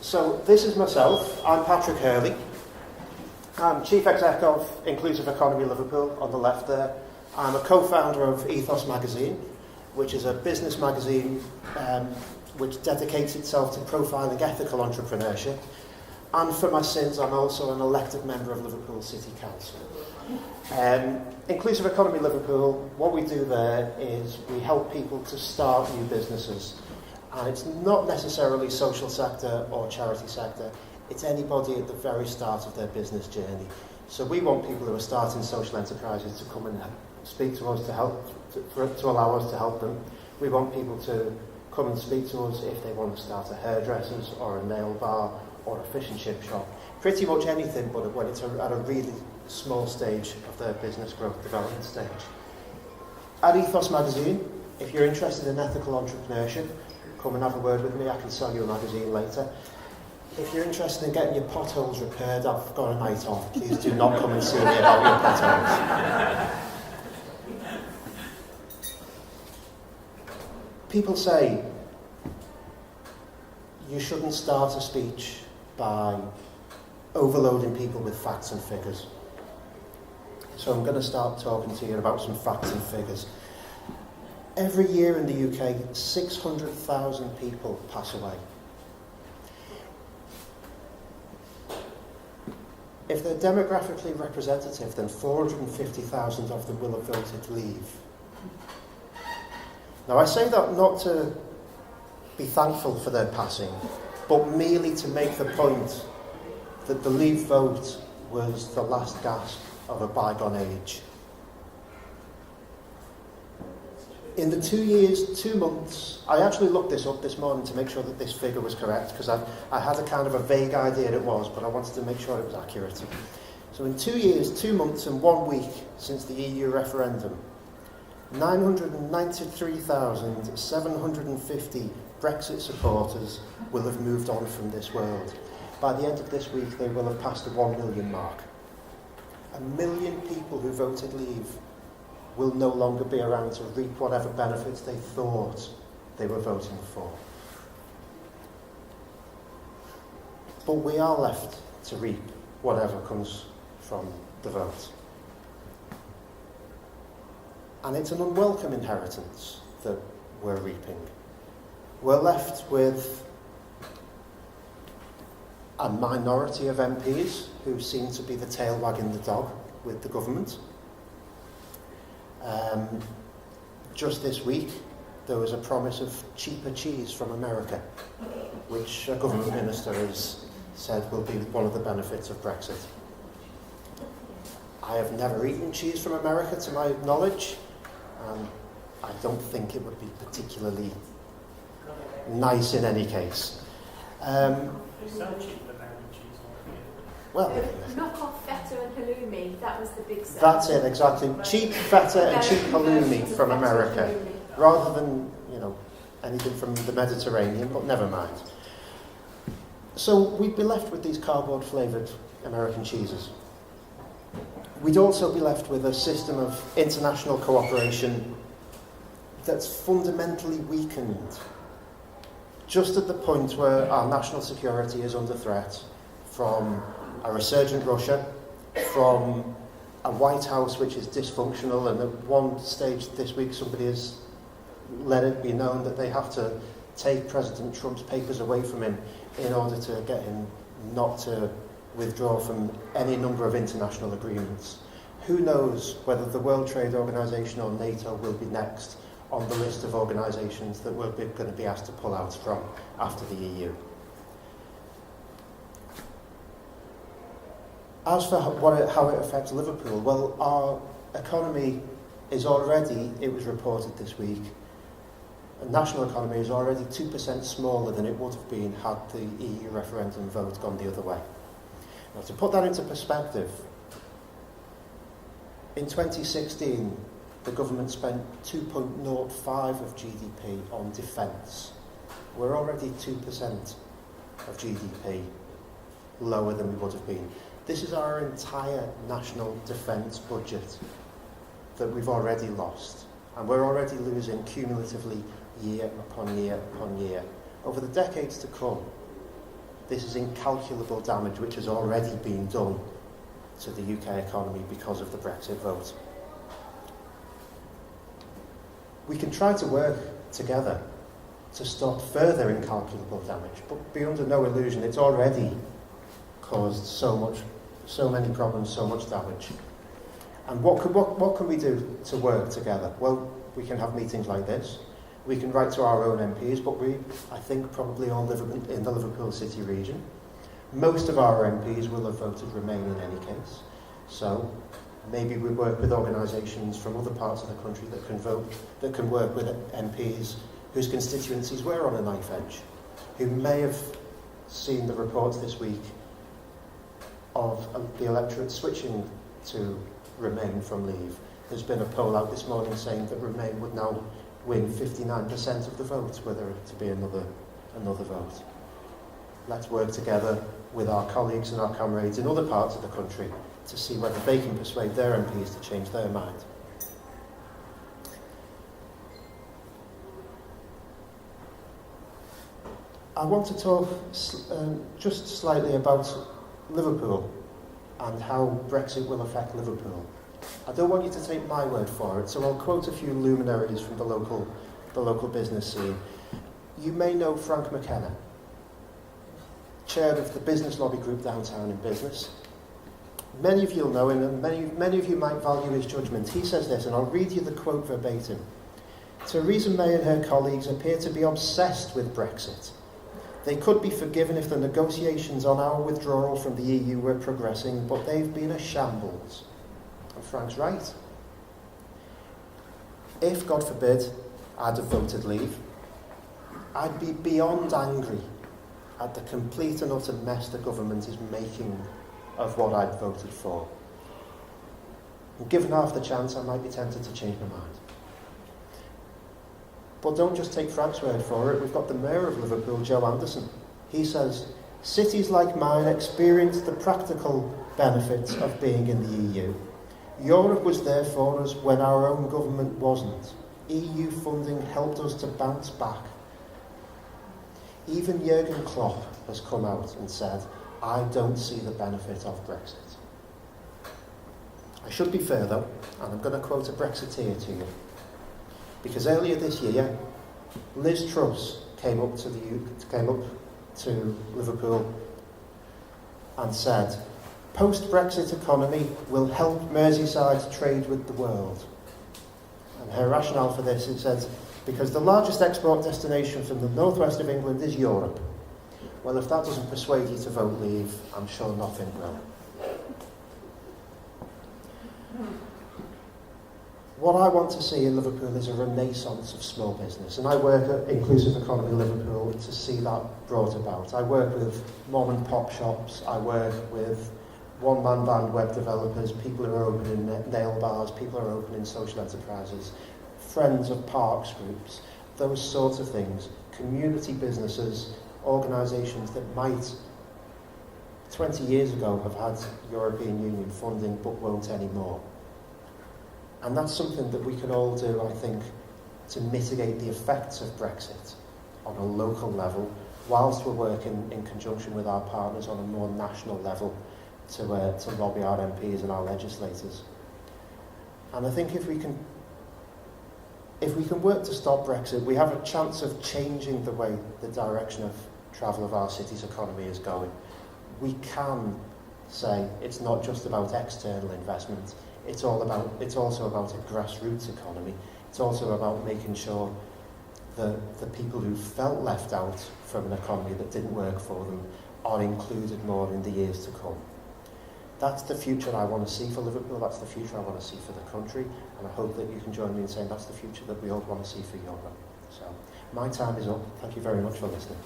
So this is myself. I'm Patrick Hurley. I'm Chief Exec of Inclusive Economy Liverpool on the left there. I'm a co-founder of Ethos magazine, which is a business magazine which dedicates itself to profiling ethical entrepreneurship. And for my sins, I'm also an elected member of Liverpool City Council. Inclusive Economy Liverpool, what we do there is we help people to start new businesses. And it's not necessarily social sector or charity sector, it's anybody at the very start of their business journey. So we want people who are starting social enterprises to come and speak to us to allow us to help them. We want people to come and speak to us if they want to start a hairdresser's or a nail bar or a fish and chip shop. Pretty much anything, but when it's at a really small stage of their business growth development stage. At Ethos magazine, if you're interested in ethical entrepreneurship, come and have a word with me. I can sell you a magazine later. If you're interested in getting your potholes repaired, I've got a night off. Please do not come and see me about your potholes. People say you shouldn't start a speech by overloading people with facts and figures. So I'm going to start talking to you about some facts and figures. Every year in the UK, 600,000 people pass away. If they're demographically representative, then 450,000 of them will have voted leave. Now, I say that not to be thankful for their passing, but merely to make the point that the leave vote was the last gasp of a bygone age. In the 2 years, 2 months, I actually looked this up this morning to make sure that this figure was correct, because I had a kind of a vague idea it was, but I wanted to make sure it was accurate. So in 2 years, 2 months and 1 week since the EU referendum, 993,750 Brexit supporters will have moved on from this world. By the end of this week, they will have passed the 1 million mark. 1 million people who voted leave will no longer be around to reap whatever benefits they thought they were voting for. But we are left to reap whatever comes from the vote. And it's an unwelcome inheritance that we're reaping. We're left with a minority of MPs who seem to be the tail wagging the dog with the government. Just this week, there was a promise of cheaper cheese from America, which a government minister has said will be one of the benefits of Brexit. I have never eaten cheese from America, to my knowledge, and I don't think it would be particularly nice in any case. Well, knock off feta and halloumi, that was the big sell. That's it, exactly. Cheap feta and cheap halloumi from America, rather than, anything from the Mediterranean, but never mind. So we'd be left with these cardboard-flavoured American cheeses. We'd also be left with a system of international cooperation that's fundamentally weakened, just at the point where our national security is under threat from a resurgent Russia, from a White House which is dysfunctional, and at one stage this week somebody has let it be known that they have to take President Trump's papers away from him in order to get him not to withdraw from any number of international agreements. Who knows whether the World Trade Organization or NATO will be next on the list of organisations that we're going to be asked to pull out from after the EU. As for how it affects Liverpool, well, our economy is already, it was reported this week, the national economy is already 2% smaller than it would have been had the EU referendum vote gone the other way. Now, to put that into perspective, in 2016, the government spent 2.05% of GDP on defence. We're already 2% of GDP lower than we would have been. This is our entire national defence budget that we've already lost. And we're already losing cumulatively year upon year upon year. Over the decades to come, This is incalculable damage which has already been done to the UK economy because of the Brexit vote. We can try to work together to stop further incalculable damage, but be under no illusion, it's already caused so many problems, so much damage. And what can we do to work together? Well, we can have meetings like this. We can write to our own MPs, but I think, probably all live in the Liverpool City region. Most of our MPs will have voted Remain in any case. So maybe we work with organisations from other parts of the country that can work with MPs whose constituencies were on a knife edge, who may have seen the reports this week of the electorate switching to Remain from Leave. There's been a poll out this morning saying that Remain would now win 59% of the vote, whether it to be another vote. Let's work together with our colleagues and our comrades in other parts of the country to see whether they can persuade their MPs to change their mind. I want to talk just slightly about Liverpool and how Brexit will affect Liverpool. I don't want you to take my word for it, so I'll quote a few luminaries from the local business scene. You may know Frank McKenna, chair of the business lobby group Downtown in Business. Many of you will know him, and many of you might value his judgment. He says this, and I'll read you the quote verbatim. Theresa May and her colleagues appear to be obsessed with Brexit. They could be forgiven if the negotiations on our withdrawal from the EU were progressing, but they've been a shambles. And Frank's right. If, God forbid, I'd have voted Leave, I'd be beyond angry at the complete and utter mess the government is making of what I'd voted for. And given half the chance, I might be tempted to change my mind. But don't just take Frank's word for it. We've got the Mayor of Liverpool, Joe Anderson. He says, cities like mine experience the practical benefits of being in the EU. Europe was there for us when our own government wasn't. EU funding helped us to bounce back. Even Jurgen Klopp has come out and said, I don't see the benefit of Brexit. I should be fair though, and I'm going to quote a Brexiteer to you. Because earlier this year, Liz Truss came up to Liverpool and said, post-Brexit economy will help Merseyside trade with the world. And her rationale for this, it says, because the largest export destination from the northwest of England is Europe. Well, if that doesn't persuade you to vote Leave, I'm sure nothing will. What I want to see in Liverpool is a renaissance of small business, and I work at Inclusive Economy Liverpool to see that brought about. I work with mom and pop shops, I work with one-man band web developers, people who are opening nail bars, people who are opening social enterprises, friends of parks groups, those sorts of things, community businesses, organisations that might 20 years ago have had European Union funding but won't anymore. And that's something that we can all do, I think, to mitigate the effects of Brexit on a local level, whilst we're working in conjunction with our partners on a more national level to lobby our MPs and our legislators. And I think if we can work to stop Brexit, we have a chance of changing the way the direction of travel of our city's economy is going. We can say it's not just about external investment. It's also about a grassroots economy. It's also about making sure the people who felt left out from an economy that didn't work for them are included more in the years to come. That's the future I want to see for Liverpool, that's the future I want to see for the country, and I hope that you can join me in saying that's the future that we all want to see for Europe. So, my time is up. Thank you very much for listening.